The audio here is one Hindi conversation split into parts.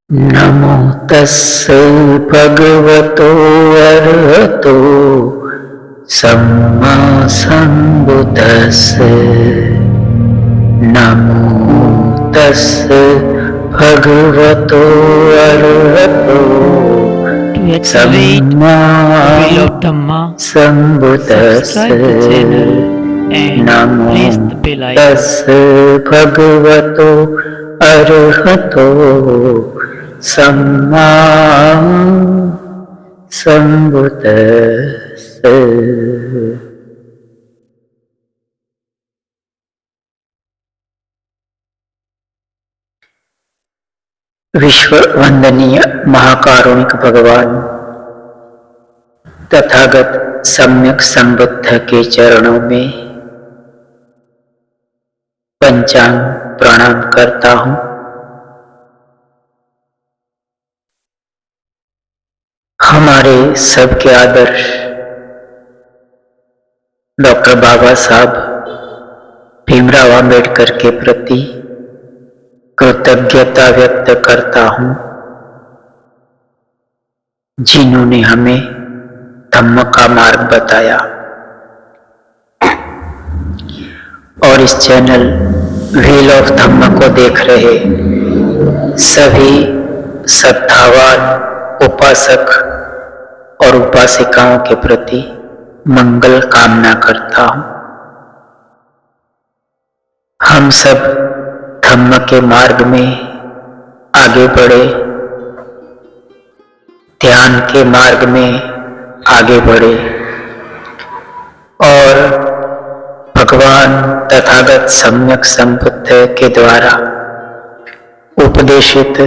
नमो तस्स भगवतो अरहतो सम्मा सम्बुद्दस्स। नमो तस्स भगवतो अरहतो सम्मा सम्बुद्दस्स। नमो तस्स भगवतो अरहतो सम्मा सम्बुद्दस्स। विश्व वंदनीय महाकारुणिक भगवान तथागत सम्यक संबुद्ध के चरणों में पंचांग प्रणाम करता हूं। हमारे सबके आदर्श डॉक्टर बाबा साहब भीमराव आंबेडकर के प्रति कृतज्ञता व्यक्त करता हूं, जिन्होंने हमें धम्म का मार्ग बताया। और इस चैनल व्हील ऑफ धम्म को देख रहे सभी श्रद्धावान उपासक और उपासिकाओं के प्रति मंगल कामना करता हूं। हम सब धम्म के मार्ग में आगे बढ़े, ध्यान के मार्ग में आगे बढ़े और भगवान तथागत सम्यक संबुद्ध के द्वारा उपदेशित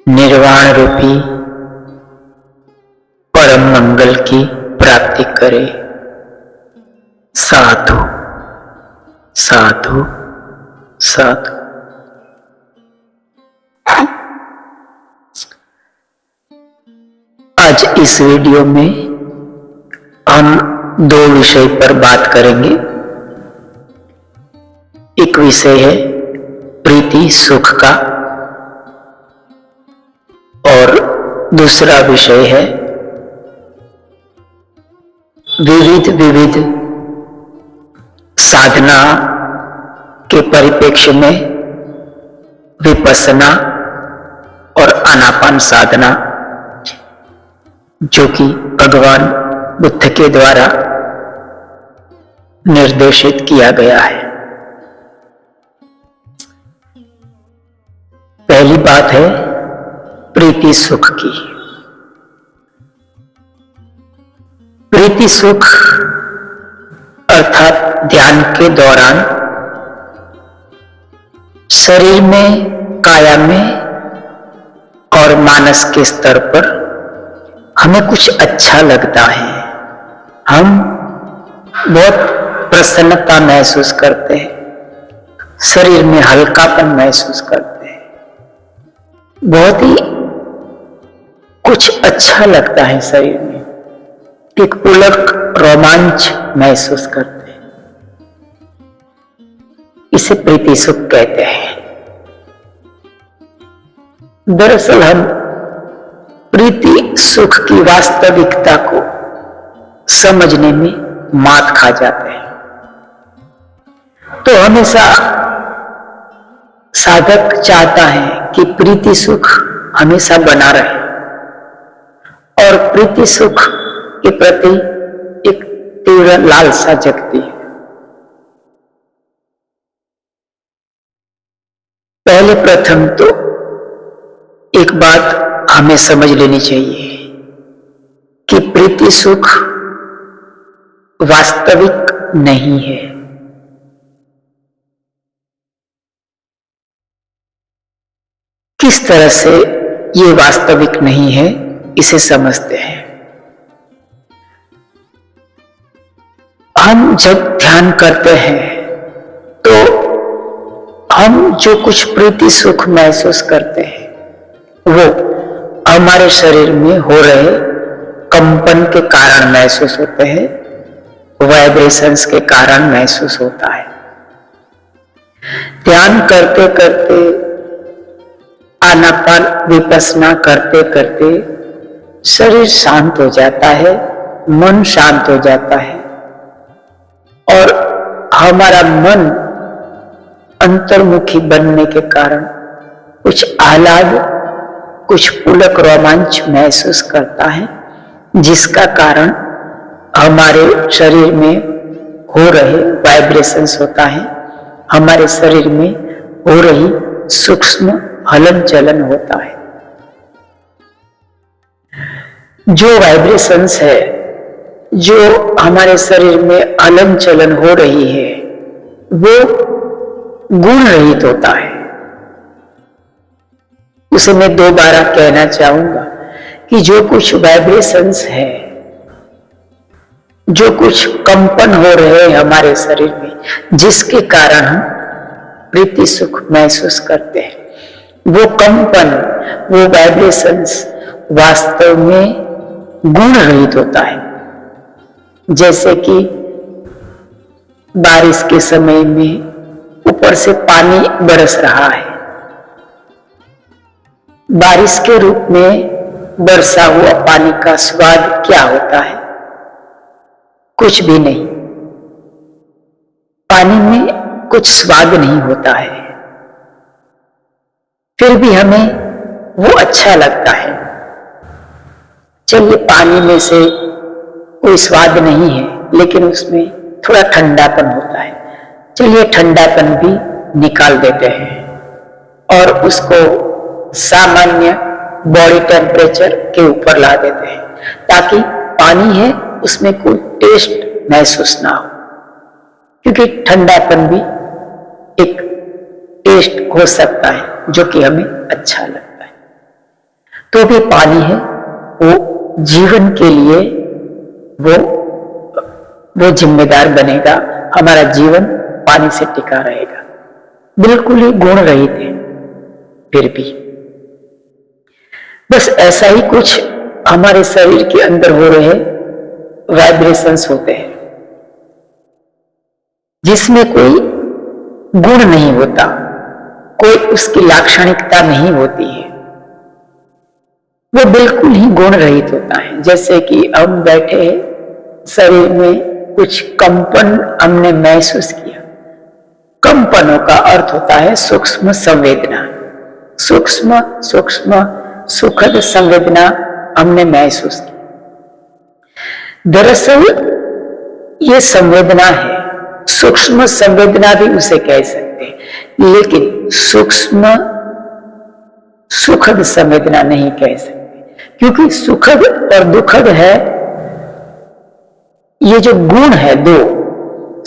निर्वाण रूपी परम मंगल की प्राप्ति करे। साधु साधु साधु। आज इस वीडियो में हम दो विषय पर बात करेंगे। एक विषय है प्रीति सुख का और दूसरा विषय है विविध साधना के परिप्रेक्ष्य में विपस्सना और आनापान साधना, जो कि भगवान बुद्ध के द्वारा निर्देशित किया गया है। पहली बात है प्रीति सुख की। प्रीति सुख अर्थात ध्यान के दौरान शरीर में, काया में और मानस के स्तर पर हमें कुछ अच्छा लगता है। हम बहुत प्रसन्नता महसूस करते हैं, शरीर में हल्कापन महसूस करते हैं, बहुत ही कुछ अच्छा लगता है शरीर में, एक पुलक रोमांच महसूस करते हैं। इसे प्रीति सुख कहते हैं। दरअसल हम प्रीति सुख की वास्तविकता को समझने में मात खा जाते हैं। तो हमेशा साधक चाहता है कि प्रीति सुख हमेशा बना रहे और प्रीति सुख के प्रति एक तीव्र लालसा जगती है। पहले प्रथम तो एक बात हमें समझ लेनी चाहिए कि प्रीति सुख वास्तविक नहीं है। किस तरह से ये वास्तविक नहीं है, इसे समझते हैं। हम जब ध्यान करते हैं तो हम जो कुछ प्रीति सुख महसूस करते हैं वो हमारे शरीर में हो रहे कंपन के कारण महसूस होते हैं, वाइब्रेशंस के कारण महसूस होता है। ध्यान करते करते आनापान विपස්සना करते करते शरीर शांत हो जाता है, मन शांत हो जाता है और हमारा मन अंतर्मुखी बनने के कारण कुछ आह्लाद, कुछ पुलक रोमांच महसूस करता है, जिसका कारण हमारे शरीर में हो रहे वाइब्रेशंस होता है, हमारे शरीर में हो रही सूक्ष्म हलन चलन होता है। जो वाइब्रेशंस है, जो हमारे शरीर में हलन चलन हो रही है, वो गुण रहित होता है। उसे मैं दोबारा कहना चाहूंगा कि जो कुछ वाइब्रेशंस है, जो कुछ कंपन हो रहे हैं हमारे शरीर में, जिसके कारण हम प्रीति सुख महसूस करते हैं, वो कंपन, वो वाइब्रेशंस वास्तव में गुण रहित होता है। जैसे कि बारिश के समय में ऊपर से पानी बरस रहा है, बारिश के रूप में बरसा हुआ पानी का स्वाद क्या होता है? कुछ भी नहीं। पानी में कुछ स्वाद नहीं होता है, फिर भी हमें वो अच्छा लगता है। चलिए, पानी में से कोई स्वाद नहीं है, लेकिन उसमें थोड़ा ठंडापन होता है। चलिए, ठंडापन भी निकाल देते हैं और उसको सामान्य बॉडी टेम्परेचर के ऊपर ला देते हैं, ताकि पानी है उसमें कोई टेस्ट महसूस ना हो, क्योंकि ठंडापन भी एक टेस्ट हो सकता है जो कि हमें अच्छा लगता है। तो भी पानी है वो जीवन के लिए वो जिम्मेदार बनेगा, हमारा जीवन पानी से टिका रहेगा। बिल्कुल ही गुण रहित है, फिर भी बस ऐसा ही कुछ हमारे शरीर के अंदर हो रहे वाइब्रेशंस होते हैं, जिसमें कोई गुण नहीं होता, कोई उसकी लाक्षणिकता नहीं होती है, वो बिल्कुल ही गुण रहित होता है। जैसे कि हम बैठे हैं, शरीर में कुछ कंपन हमने महसूस किया। कंपनों का अर्थ होता है सूक्ष्म संवेदना, सूक्ष्म सूक्ष्म सुखद संवेदना हमने महसूस की। दरअसल ये संवेदना है, सूक्ष्म संवेदना भी उसे कह सकते हैं, लेकिन सूक्ष्म सुखद संवेदना नहीं कह सकते, क्योंकि सुखद और दुखद है, ये जो गुण है दो,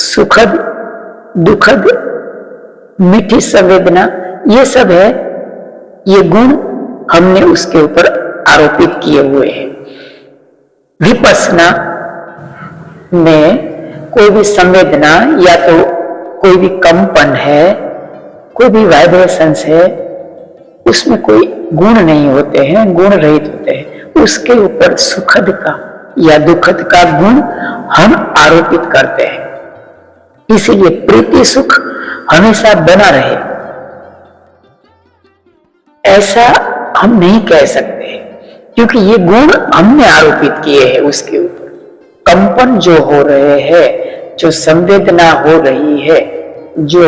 सुखद दुखद मीठी संवेदना, ये सब है, ये गुण हमने उसके ऊपर आरोपित किए हुए हैं। विपස්සना में कोई भी संवेदना या तो कोई भी कंपन है, कोई भी वाइब्रेशंस है, उसमें कोई गुण नहीं होते हैं, गुण रहित होते हैं। उसके ऊपर सुखद का या दुखद का गुण हम आरोपित करते हैं। इसीलिए प्रीति सुख हमेशा बना रहे ऐसा हम नहीं कह सकते, क्योंकि ये गुण हमने आरोपित किए हैं उसके ऊपर। कंपन जो हो रहे हैं, जो संवेदना हो रही है, जो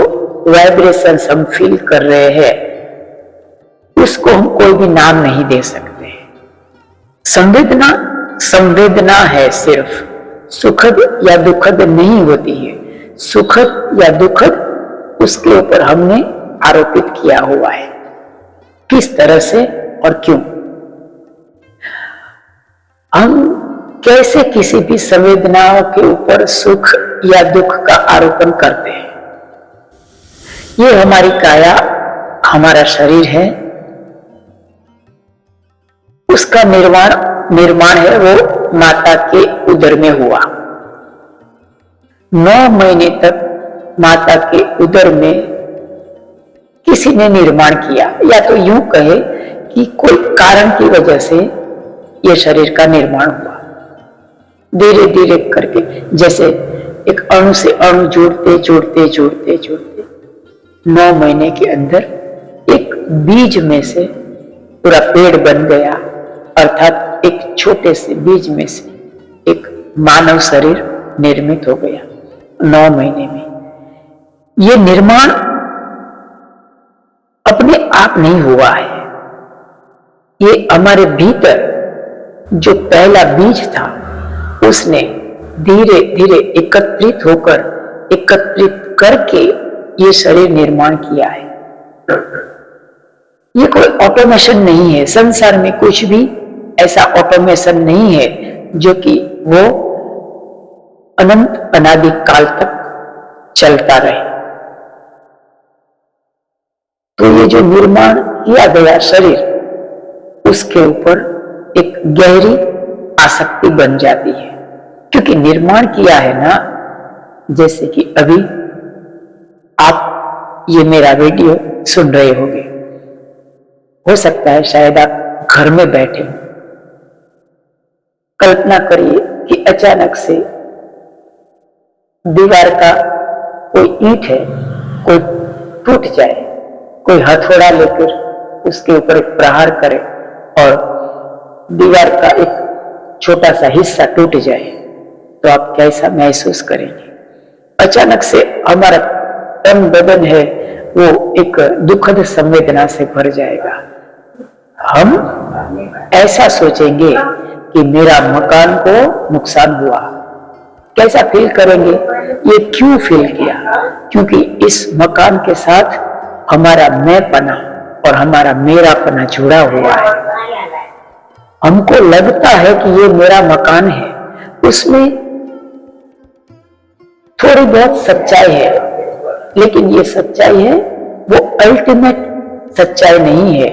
वाइब्रेशंस हम फील कर रहे हैं, उसको हम कोई भी नाम नहीं दे सकते। संवेदना संवेदना है, सिर्फ सुखद या दुखद नहीं होती है। सुखद या दुखद उसके ऊपर हमने आरोपित किया हुआ है, किस तरह से और क्यों। हम कैसे किसी भी संवेदनाओं के ऊपर सुख या दुख का आरोपण करते हैं। ये हमारी काया, हमारा शरीर है, उसका निर्माण है वो माता के उदर में हुआ। 9 महीने तक माता के उदर में किसी ने निर्माण किया, या तो यूं कहे कि कोई कारण की वजह से यह शरीर का निर्माण हुआ। धीरे धीरे करके, जैसे एक अणु से अणु जोड़ते जोड़ते जोड़ते जोड़ते 9 महीने के अंदर एक बीज में से पूरा पेड़ बन गया, अर्थात एक छोटे से बीज में से एक मानव शरीर निर्मित हो गया 9 महीने में। ये निर्माण अपने आप नहीं हुआ है, ये हमारे भीतर जो पहला बीज था उसने धीरे धीरे एकत्रित करके ये शरीर निर्माण किया है। ये कोई ऑटोमेशन नहीं है, संसार में कुछ भी ऐसा ऑटोमेशन नहीं है जो कि वो अनंत अनादि काल तक चलता रहे। तो ये जो निर्माण किया गया शरीर, उसके ऊपर एक गहरी आसक्ति बन जाती है, क्योंकि निर्माण किया है ना। जैसे कि अभी आप ये मेरा वीडियो सुन रहे होंगे, हो सकता है शायद आप घर में बैठे हो। कल्पना करिए कि अचानक से दीवार का कोई ईंट है, कोई टूट जाए, कोई हथौड़ा लेकर उसके ऊपर एक प्रहार करे और दीवार का एक छोटा सा हिस्सा टूट जाए, तो आप कैसा महसूस करेंगे? अचानक से हमारा तन बदन है वो एक दुखद संवेदना से भर जाएगा। हम ऐसा सोचेंगे कि मेरा मकान को नुकसान हुआ। कैसा फील करेंगे? ये क्यों फील किया? क्योंकि इस मकान के साथ हमारा मैंपना और हमारा मेरापना जुड़ा हुआ है। हमको लगता है कि ये मेरा मकान है, उसमें थोड़ी बहुत सच्चाई है, लेकिन ये सच्चाई है वो अल्टीमेट सच्चाई नहीं है।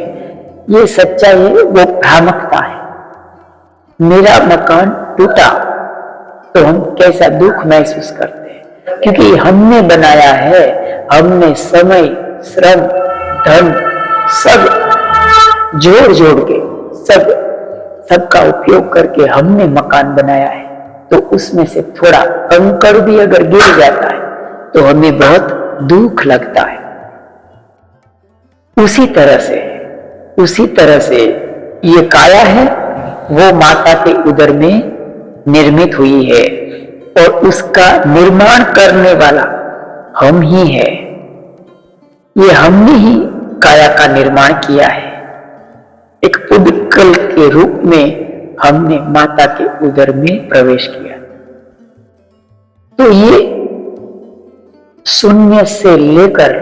ये सच्चाई है वो भ्रामकता है। मेरा मकान टूटा तो हम कैसा दुख महसूस करते हैं, क्योंकि हमने बनाया है, हमने समय, श्रम, धन सब जोड़ के सबका उपयोग करके हमने मकान बनाया है। तो उसमें से थोड़ा कंकड़ भी अगर गिर जाता है तो हमें बहुत दुख लगता है। उसी तरह से ये काया है वो माता के उदर में निर्मित हुई है और उसका निर्माण करने वाला हम ही है। ये हमने ही काया का निर्माण किया है। एक पुद्गल के रूप में हमने माता के उदर में प्रवेश किया। तो ये शून्य से लेकर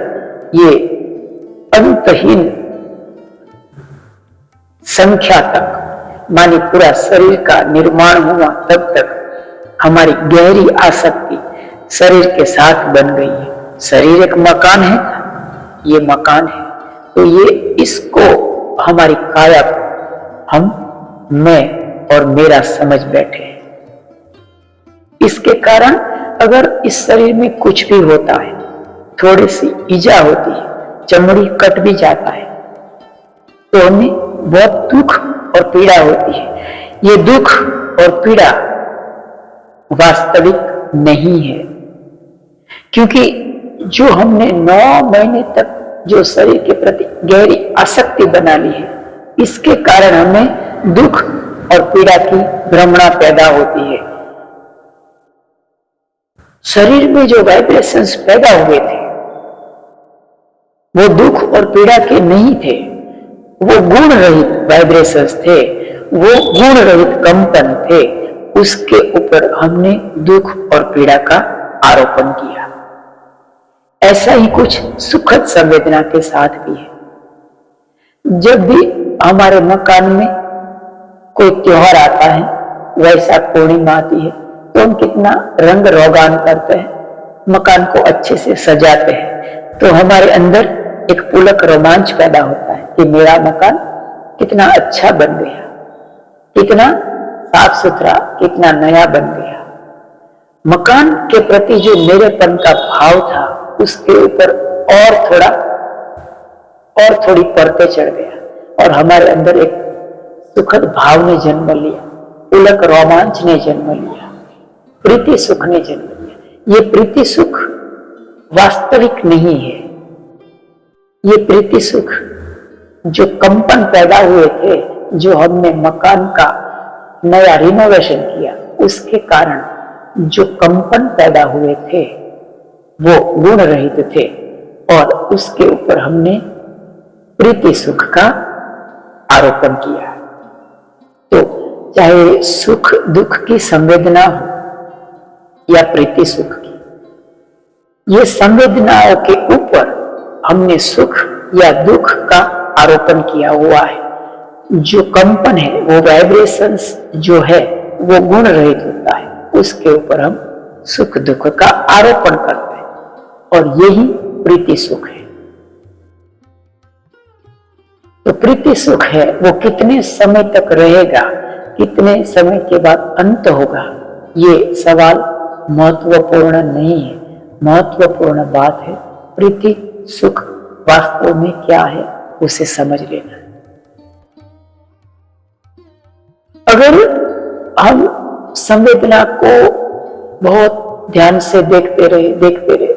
ये अंतहीन संख्या तक, माने पूरा शरीर का निर्माण हुआ तब तक हमारी गहरी आसक्ति शरीर के साथ बन गई है। शरीर एक मकान है, ये मकान है, तो ये इसको हमारी काया हम, मैं और मेरा समझ बैठे। इसके कारण अगर इस शरीर में कुछ भी होता है, थोड़ी सी ईजा होती है, चमड़ी कट भी जाता है, तो हमें बहुत दुख और पीड़ा होती है। ये दुख और पीड़ा वास्तविक नहीं है, क्योंकि जो हमने 9 महीने तक जो शरीर के प्रति गहरी आसक्ति बना ली है, इसके कारण हमें दुख और पीड़ा की भ्रमणा पैदा होती है। शरीर में जो वाइब्रेशंस पैदा हुए थे वो दुख और पीड़ा के नहीं थे, वो गुण रहित वाइब्रेशंस थे, वो गुण रहित कंपन थे। उसके ऊपर हमने दुख और पीड़ा का आरोपण किया। ऐसा ही कुछ सुखद संवेदना के साथ भी है। जब भी हमारे मकान में कोई त्योहार आता है, वैसा पूर्णिमा आती है, तो हम कितना रंग रोगान करते हैं, मकान को अच्छे से सजाते हैं, तो हमारे अंदर एक पुलक रोमांच पैदा होता है कि मेरा मकान कितना अच्छा बन गया, कितना साफ सुथरा, कितना नया बन गया। मकान के प्रति जो मेरेपन का भाव था, उसके ऊपर और थोड़ी परतें चढ़ गया और हमारे अंदर एक सुखद भाव ने जन्म लिया, पुलक रोमांच ने जन्म लिया, प्रीति सुख ने जन्म लिया। ये प्रीति सुख वास्तविक नहीं है, ये प्रीति सुख जो कंपन पैदा हुए थे, जो हमने मकान का नया रिनोवेशन किया, उसके कारण जो कंपन पैदा हुए थे वो गुण रहित थे, और उसके ऊपर हमने प्रीति सुख का आरोपण किया। तो चाहे सुख दुख की संवेदना हो या प्रीति सुख की, ये संवेदनाओं के ऊपर हमने सुख या दुख का आरोपण किया हुआ है। जो कंपन है, वो वाइब्रेशंस जो है वो गुण रहित होता है, उसके ऊपर हम सुख दुख का आरोपण करते हैं, और यही प्रीति सुख है। तो प्रीति सुख है वो कितने समय तक रहेगा, कितने समय के बाद अंत होगा, ये सवाल महत्वपूर्ण नहीं है। महत्वपूर्ण बात है प्रीति सुख वास्तव में क्या है, उसे समझ लेना। अगर हम संवेदना को बहुत ध्यान से देखते रहे,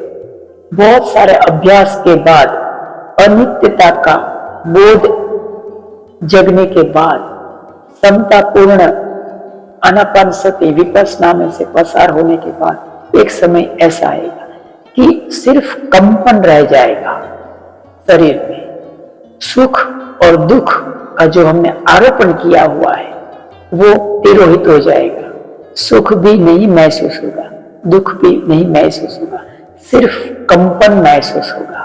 बहुत सारे अभ्यास के बाद, अनित्यता का बोध जगने के बाद, समतापूर्ण आनापानसति विपश्यना में से पसार होने के बाद एक समय ऐसा आएगा कि सिर्फ कंपन रह जाएगा शरीर में। सुख और दुख का जो हमने आरोपण किया हुआ है वो तिरोहित हो जाएगा। सुख भी नहीं महसूस होगा, दुख भी नहीं महसूस होगा, सिर्फ कंपन महसूस होगा।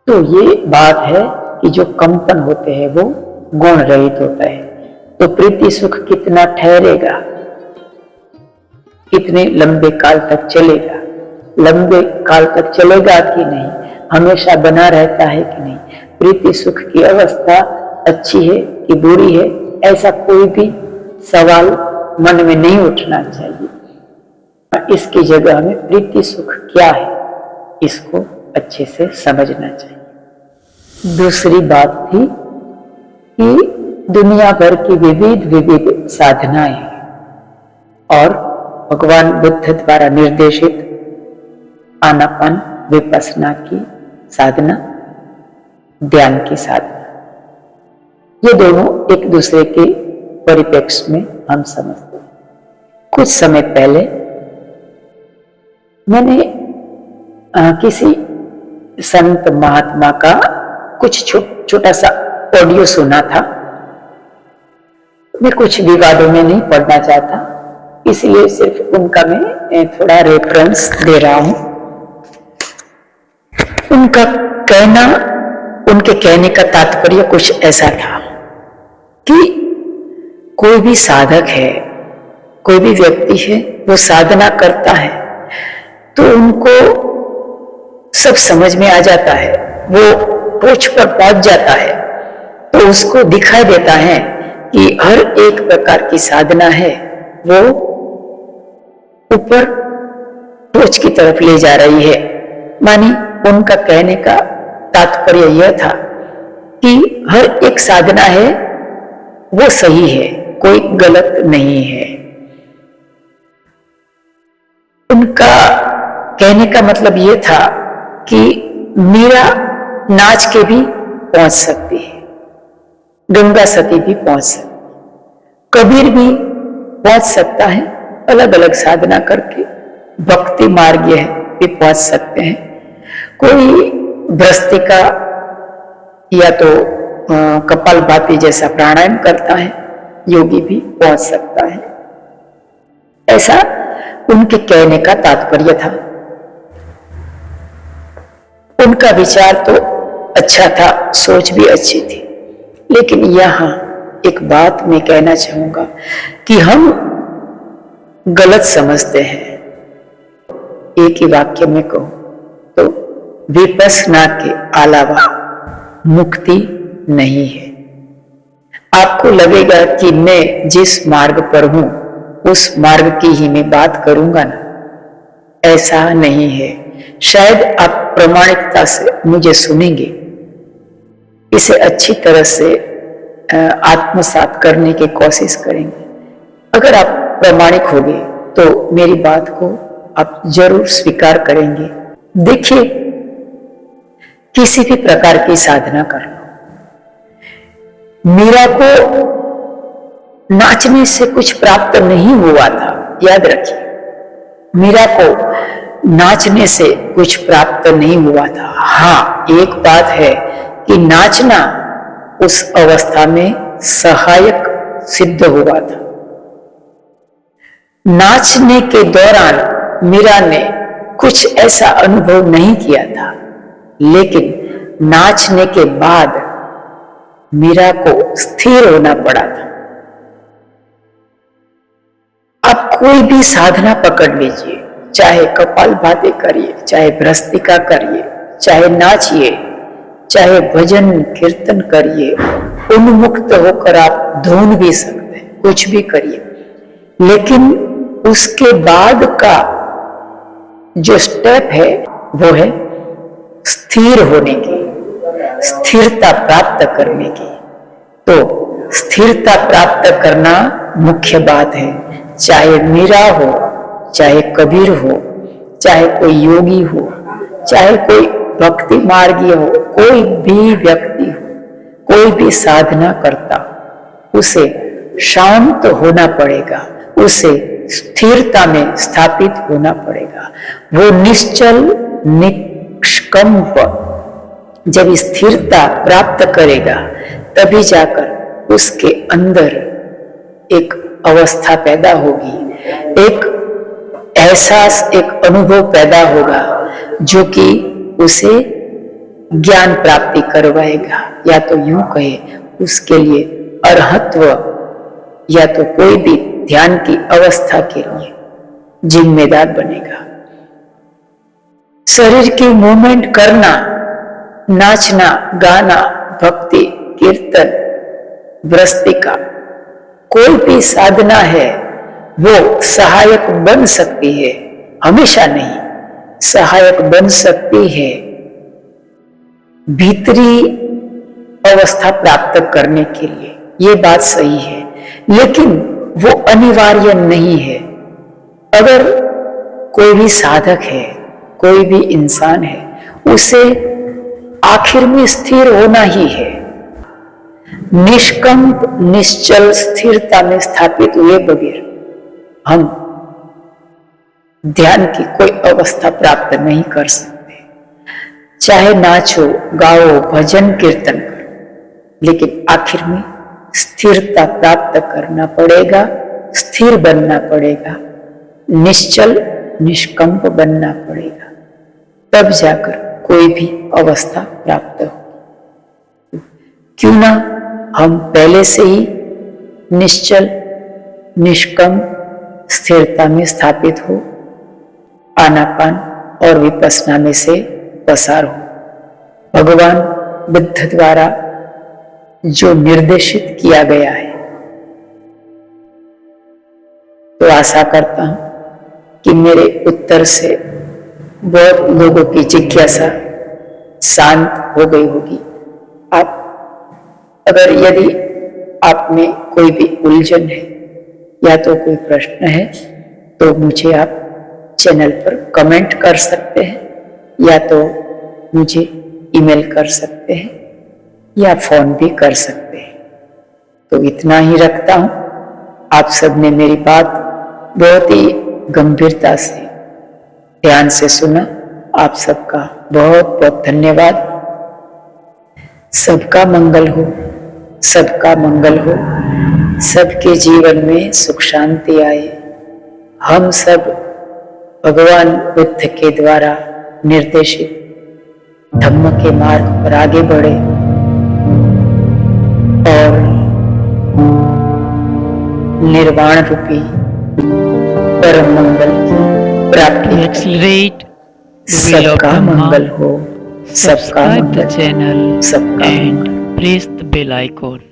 तो ये बात है कि जो कंपन होते हैं वो गुण रहित होता है। तो प्रीति सुख कितना ठहरेगा, कितने लंबे काल तक चलेगा, लंबे काल तक चलेगा कि नहीं, हमेशा बना रहता है कि नहीं, प्रीति सुख की अवस्था अच्छी है कि बुरी है, ऐसा कोई भी सवाल मन में नहीं उठना चाहिए। इसकी जगह हमें प्रीति सुख क्या है इसको अच्छे से समझना चाहिए। दूसरी बात थी कि दुनिया भर की विविध साधनाएं और भगवान बुद्ध द्वारा निर्देशित आनापान विपश्यना की साधना, ध्यान की साधना, ये दोनों एक दूसरे के परिप्रेक्ष्य में हम समझते हैं। कुछ समय पहले मैंने किसी संत महात्मा का कुछ छोटा सा ऑडियो सुना था। मैं कुछ विवादों में नहीं पढ़ना चाहता, इसलिए सिर्फ उनका मैं थोड़ा रेफरेंस दे रहा हूं। उनका कहना, उनके कहने का तात्पर्य कुछ ऐसा था कि कोई भी साधक है, कोई भी व्यक्ति है, वो साधना करता है तो उनको सब समझ में आ जाता है, वो टोच पर पहुंच जाता है, तो उसको दिखाई देता है कि हर एक प्रकार की साधना है वो ऊपर टोच की तरफ ले जा रही है। मानी उनका कहने का तात्पर्य यह था कि हर एक साधना है वो सही है, कोई गलत नहीं है। उनका कहने का मतलब यह था कि मीरा नाच के भी पहुंच सकती है, गंगा सती भी पहुंच सकती है, कबीर भी पहुंच सकता है, अलग अलग साधना करके भक्ति मार्ग भी पहुंच सकते हैं। कोई भ्रस्तिका या तो कपालभाति जैसा प्राणायाम करता है, योगी भी पहुंच सकता है। ऐसा उनके कहने का तात्पर्य था। उनका विचार तो अच्छा था, सोच भी अच्छी थी, लेकिन यहां एक बात मैं कहना चाहूंगा कि हम गलत समझते हैं। एक ही वाक्य में कहूं तो विपश्यना के अलावा मुक्ति नहीं है। आपको लगेगा कि मैं जिस मार्ग पर हूं उस मार्ग की ही मैं बात करूंगा ना, ऐसा नहीं है। शायद आप प्रामाणिकता से मुझे सुनेंगे, इसे अच्छी तरह से आत्मसात करने की कोशिश करेंगे। अगर आप प्रामाणिक होंगे तो मेरी बात को आप जरूर स्वीकार करेंगे। देखिए, किसी भी प्रकार की साधना कर लो। मीरा को नाचने से कुछ प्राप्त नहीं हुआ था, याद रखिए, मीरा को नाचने से कुछ प्राप्त नहीं हुआ था। हाँ, एक बात है कि नाचना उस अवस्था में सहायक सिद्ध हुआ था। नाचने के दौरान मीरा ने कुछ ऐसा अनुभव नहीं किया था, लेकिन नाचने के बाद मीरा को स्थिर होना पड़ा था। आप कोई भी साधना पकड़ लीजिए, चाहे कपालभाति करिए, चाहे भ्रस्तिका करिए, चाहे नाचिए, चाहे भजन कीर्तन करिए, उन्मुक्त होकर आप धुन भी सकते हैं, कुछ भी करिए, लेकिन उसके बाद का जो स्टेप है वो है स्थिर होने की, स्थिरता प्राप्त करने की। तो स्थिरता प्राप्त करना मुख्य बात है। चाहे मीरा हो, चाहे कबीर हो, चाहे कोई योगी हो, चाहे कोई भक्ति मार्गी हो, कोई भी व्यक्ति हो, कोई भी साधना करता, उसे शांत होना पड़ेगा, उसे स्थिरता में स्थापित होना पड़ेगा। वो निश्चल निष्कंप जब स्थिरता प्राप्त करेगा, तभी जाकर उसके अंदर एक अवस्था पैदा होगी, एक एहसास, एक अनुभव पैदा होगा जो कि उसे ज्ञान प्राप्ति करवाएगा, या तो यूं कहे उसके लिए अरहत्व, या तो कोई भी ध्यान की अवस्था के लिए जिम्मेदार बनेगा। शरीर की मूवमेंट करना, नाचना, गाना, भक्ति, कीर्तन, भ्रस्तिका, कोई भी साधना है वो सहायक बन सकती है, हमेशा नहीं, सहायक बन सकती है भीतरी अवस्था प्राप्त करने के लिए। ये बात सही है, लेकिन वो अनिवार्य नहीं है। अगर कोई भी साधक है, कोई भी इंसान है, उसे आखिर में स्थिर होना ही है। निष्कंप निश्चल स्थिरता में स्थापित हुए बगैर हम ध्यान की कोई अवस्था प्राप्त नहीं कर सकते। चाहे नाचो, गाओ, भजन कीर्तन करो, लेकिन आखिर में स्थिरता प्राप्त करना पड़ेगा, स्थिर बनना पड़ेगा, निश्चल निष्कंप बनना पड़ेगा, तब जाकर कोई भी अवस्था प्राप्त हो। क्यों ना हम पहले से ही निश्चल निष्कंप स्थिरता में स्थापित हो, आनापान और विपस्सना में से पसार हो। भगवान बुद्ध द्वारा जो निर्देशित किया गया है, तो आशा करता हूं कि मेरे उत्तर से बहुत लोगों की जिज्ञासा शांत हो गई होगी। आप अगर यदि आप में कोई भी उलझन है या तो कोई प्रश्न है, तो मुझे आप चैनल पर कमेंट कर सकते हैं, या तो मुझे ईमेल कर सकते हैं, या फोन भी कर सकते हैं। तो इतना ही रखता हूं। आप सबने मेरी बात बहुत ही गंभीरता से, ध्यान से सुना। आप सबका बहुत बहुत धन्यवाद। सबका मंगल हो, सबका मंगल हो, सबके जीवन में सुख शांति आए। हम सब भगवान बुद्ध के द्वारा निर्देशित धम्म के मार्ग पर आगे बढ़े और निर्वाण रूपी परम मंगल की प्राप्ति। सबका मंगल हो, सबका मंगल, channel सबका and press the bell icon.